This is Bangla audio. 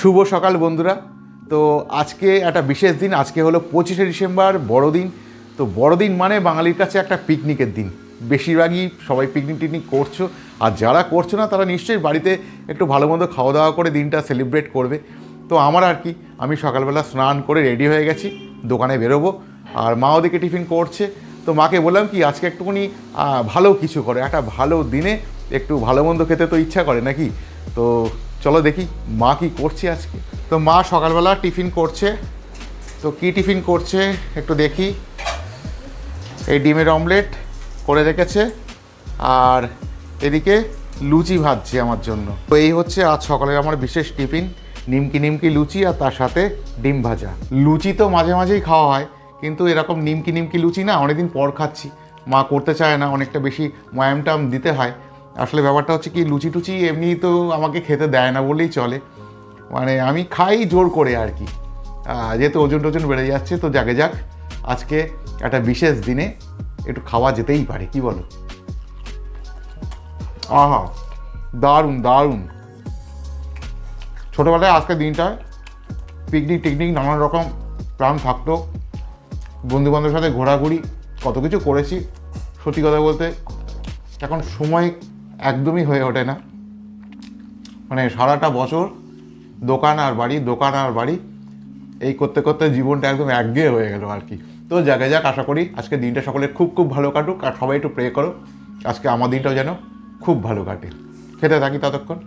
শুভ সকাল বন্ধুরা। তো আজকে একটা বিশেষ দিন, আজকে হলো 25শে ডিসেম্বর, বড়দিন। তো বড়দিন মানে বাঙালির কাছে একটা পিকনিকের দিন। বেশিরভাগই সবাই পিকনিক টিকনিক করছো, আর যারা করছো না তারা নিশ্চয়ই বাড়িতে একটু ভালো মন্দ খাওয়া দাওয়া করে দিনটা সেলিব্রেট করবে। তো আমার আর কি, আমি সকালবেলা স্নান করে রেডি হয়ে গেছি, দোকানে বেরোবো। আর মা ওদিকে টিফিন করছে। তো মাকে বললাম কি আজকে একটুখানি ভালো কিছু করে, একটা ভালো দিনে একটু ভালো মন্দ খেতে তো ইচ্ছা করে নাকি। তো চলো দেখি মা কি করছে আজকে। তো মা সকালবেলা টিফিন করছে। তো কি টিফিন করছে একটু দেখি। এই ডিমের অমলেট করে রেখেছে, আর এদিকে লুচি ভাজছে আমার জন্য। তো এই হচ্ছে আজ সকালের আমার বিশেষ টিফিন, নিমকি নিমকি লুচি, আর তার সাথে ডিম ভাজা। লুচি তো মাঝে মাঝেই খাওয়া হয়, কিন্তু এরকম নিমকি নিমকি লুচি না অনেকদিন পর খাচ্ছি। মা করতে চায় না, অনেকটা বেশি ময়ামটাম দিতে হয়। আসলে ব্যাপারটা হচ্ছে কি, লুচি টুচি এমনি তো আমাকে খেতে দেয় না বললেই চলে, মানে আমি খাই জোর করে আর কি। যেহেতু ওজন টোজন বেড়ে যাচ্ছে, তো যাকে যাক, আজকে একটা বিশেষ দিনে একটু খাওয়া যেতেই পারে, কি বলো? আহা, দারুণ দারুণ। ছোটোবেলায় আজকের দিনটায় পিকনিক টিকনিক নানান রকম প্ল্যান থাকতো, বন্ধুবান্ধবের সাথে ঘোরাঘুরি কত কিছু করেছি। সত্যি কথা বলতে এখন সময় একদমই হয়ে ওঠে না, মানে সারাটা বছর দোকান আর বাড়ি দোকান আর বাড়ি, এই করতে করতে জীবনটা একদম একঘেয়ে হয়ে গেল আর কি। তো জায়গায় যাক, আশা করি আজকে দিনটা সকলের খুব খুব ভালো কাটুক, আর সবাই একটু প্রে করো আজকে আমার দিনটাও যেন খুব ভালো কাটে। খেতে থাকি ততক্ষণ।